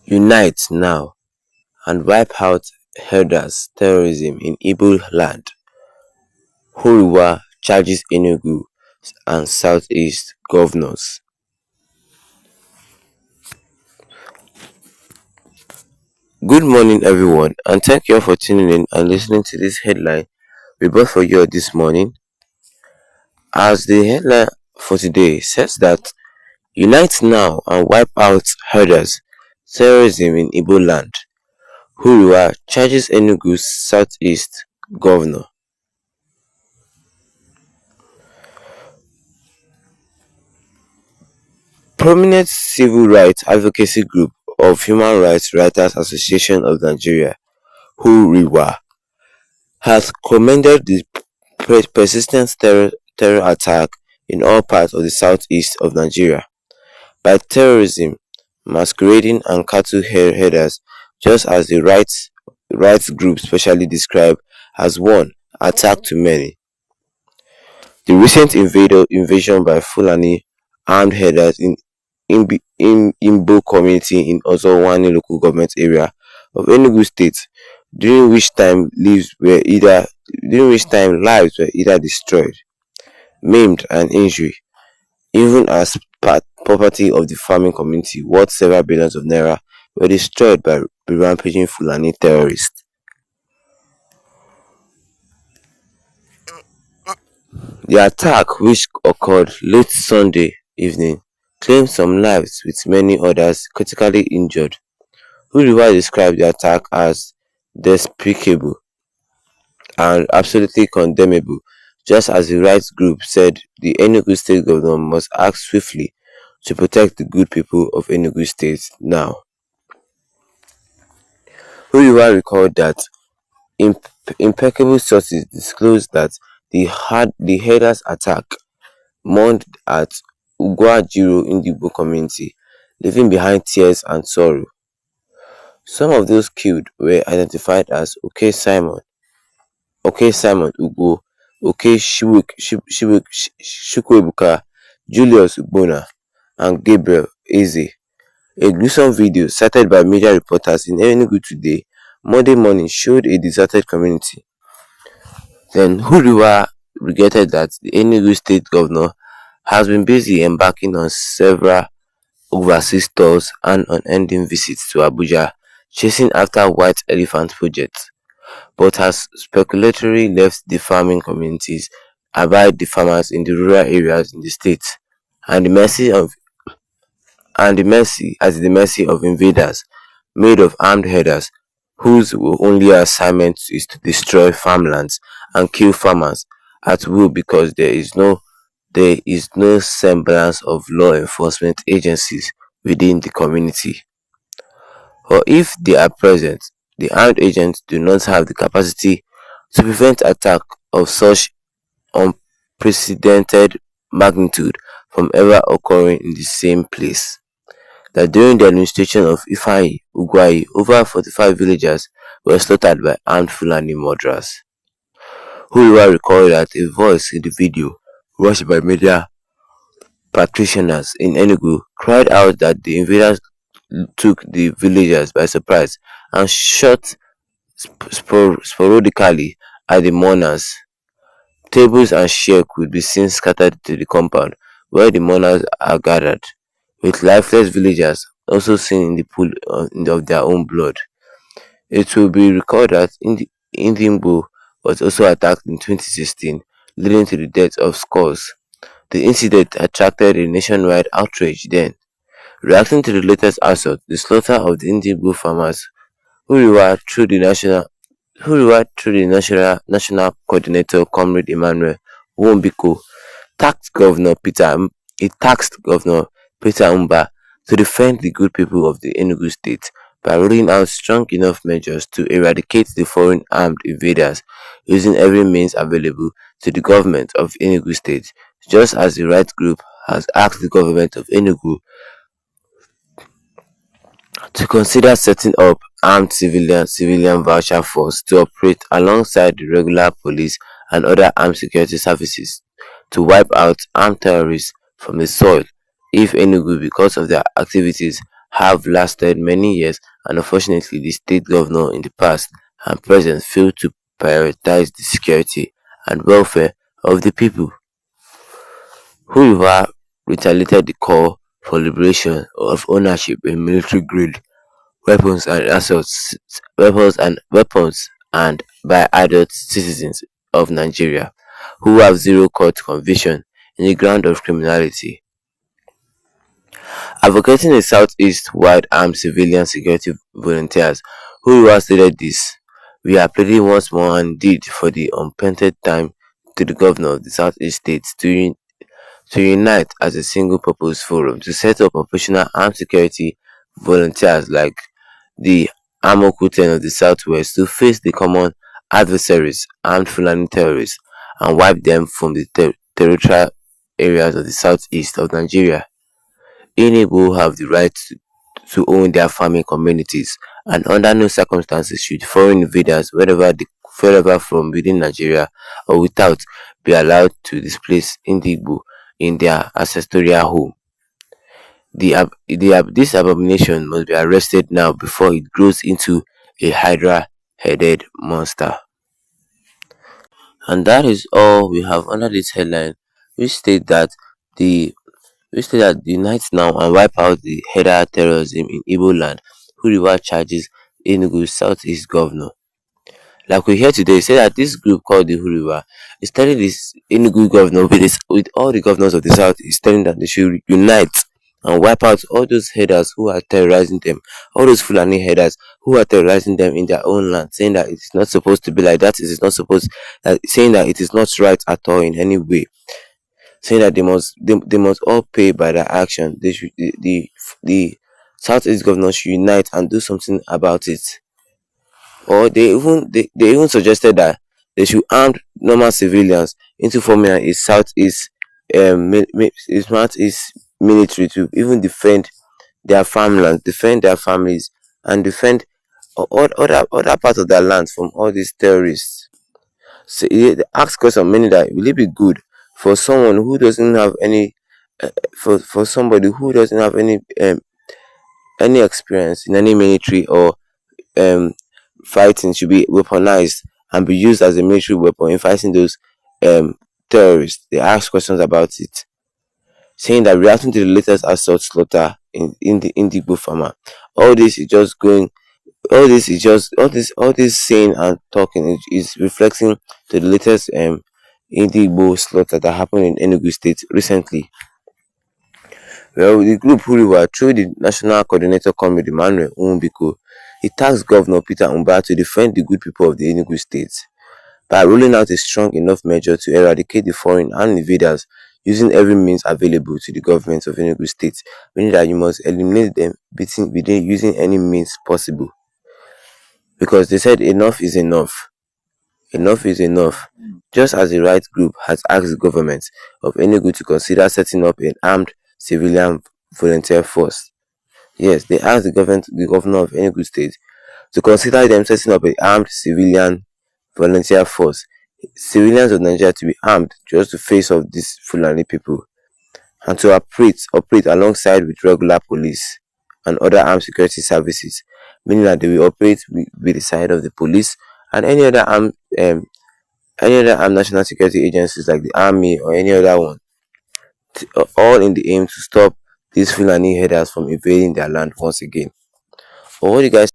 Unite now and wipe out Hérdërs terrorism in Igbo land. Huriwa charges Enugu and Southeast governors. Good morning, everyone, and thank you all for tuning in and listening to this headline we brought for you this morning. As the headline for today says that Unite now and wipe out Hérdërs terrorism in Igbo land. Huriwa charges Enugu's Southeast governor. Prominent civil rights advocacy group of Human Rights Writers Association of Nigeria, Huriwa, has commended the persistent terror attack in all parts of the southeast of Nigeria. By terrorism masquerading as cattle herders, just as the rights group specially described as one attack too many. The recent invasion by Fulani armed herders in Igbo community in Ozowani local government area of Enugu State, during which time lives were either destroyed, maimed, and injured, even as property of the farming community worth several billions of naira were destroyed by the rampaging Fulani terrorists. The attack, which occurred late Sunday evening, claimed some lives with many others critically injured. Huriwa described the attack as despicable and absolutely condemnable, just as the rights group said the Enugu State governor must act swiftly to protect the good people of Enugu State now. Huriwa recalled that impeccable sources disclosed that the Hérdërs attack mourned at Ugwajiro in the Igbo community, leaving behind tears and sorrow. Some of those killed were identified as Simon Ugbo, Shukwebuka, Julius Ugbona, and Gabriel Eze. A gruesome video cited by media reporters in Enugu today, Monday morning, showed a deserted community. Then Huriwa regretted that the Enugu State governor has been busy embarking on several overseas tours and unending visits to Abuja, chasing after white elephant projects, but has speculatorily left the farming communities abide the farmers in the rural areas in the state and at the mercy of invaders made of armed herders whose only assignment is to destroy farmlands and kill farmers at will because there is no semblance of law enforcement agencies within the community. Or if they are present, the armed agents do not have the capacity to prevent attack of such unprecedented magnitude from ever occurring in the same place. That during the administration of Ifeanyi Ugwuanyi, over 45 villagers were slaughtered by armed Fulani murderers. Huriwa recalled that a voice in the video, watched by media practitioners in Enugu, cried out that the invaders took the villagers by surprise and shot sporadically at the mourners. Tables and chairs could be seen scattered to the compound where the mourners are gathered, with lifeless villagers also seen in the pool of their own blood. It will be recalled that Igbo was also attacked in 2016, leading to the death of scores. The incident attracted a nationwide outrage then. Reacting to the latest assault, the slaughter of the Igbo farmers, Huriwa through the national coordinator Comrade Emmanuel Wombiko tasked Governor Peter Umba to defend the good people of the Enugu State by rolling out strong enough measures to eradicate the foreign armed invaders using every means available to the government of Enugu State, just as the right group has asked the government of Enugu to consider setting up armed civilian voucher force to operate alongside the regular police and other armed security services to wipe out armed terrorists from the soil if Enugu, because of their activities, have lasted many years, and unfortunately, the state governor in the past and present failed to prioritize the security and welfare of the people. Huriwa retaliated the call for liberation of ownership in military-grade weapons and by adult citizens of Nigeria who have zero court conviction in the ground of criminality. Advocating a Southeast-wide armed civilian security volunteers, Huriwa stated this: "We are pleading once more and indeed for the unpended time to the governor of the Southeast states to unite as a single-purpose forum to set up operational armed security volunteers like the Amoku 10 of the Southwest to face the common adversaries, armed Fulani terrorists, and wipe them from the territorial areas of the southeast of Nigeria. Igbo have the right to own their farming communities, and under no circumstances should foreign invaders, wherever from within Nigeria or without, be allowed to displace Igbo in their ancestral home. This abomination must be arrested now before it grows into a hydra-headed monster." And that is all we have under this headline, which state that the unite now and wipe out the header terrorism in Igbo land. Huriwa charges Enugu Southeast governor. Like we hear today, say that this group called the Huriwa is telling this Enugu governor with all the governors of the south is telling that they should unite and wipe out all those headers who are terrorizing them, all those Fulani headers who are terrorizing them in their own land, saying that it is not supposed to be like that, it is not supposed saying that it is not right at all in any way, saying that they must all pay by their action. They should the Southeast governors should unite and do something about it. Or they even suggested that they should arm normal civilians into forming a Southeast military to even defend their farmlands, defend their families, and defend other parts of their lands from all these terrorists. So they ask question many that will it be good for someone who doesn't have any for somebody who doesn't have any experience in any military or um fighting should be weaponized and be used as a military weapon in fighting those um terrorists. They ask questions about it, saying that reacting to the latest assault slaughter in the Igbo farmer, all this is just going all this saying and talking is reflecting to the latest Igbo slaughter that happened in Enugu State recently. Well, the group Huriwa, through the National Coordinator Committee Emmanuel Umbiko, he tasked Governor Peter Umba to defend the good people of the Enugu State by rolling out a strong enough measure to eradicate the foreign and invaders using every means available to the government of Enugu State, meaning that you must eliminate them using any means possible. Because they said enough is enough. Enough is enough. Just as the right group has asked the government of Enugu to consider setting up an armed civilian volunteer force. Yes, they asked the governor of Enugu State to consider them setting up an armed civilian volunteer force. Civilians of Nigeria to be armed just to face off these Fulani people and to operate alongside with regular police and other armed security services, meaning that they will operate with the side of the police and any other armed national security agencies like the army or any other one, all in the aim to stop these Fulani headers from invading their land once again. But what do you guys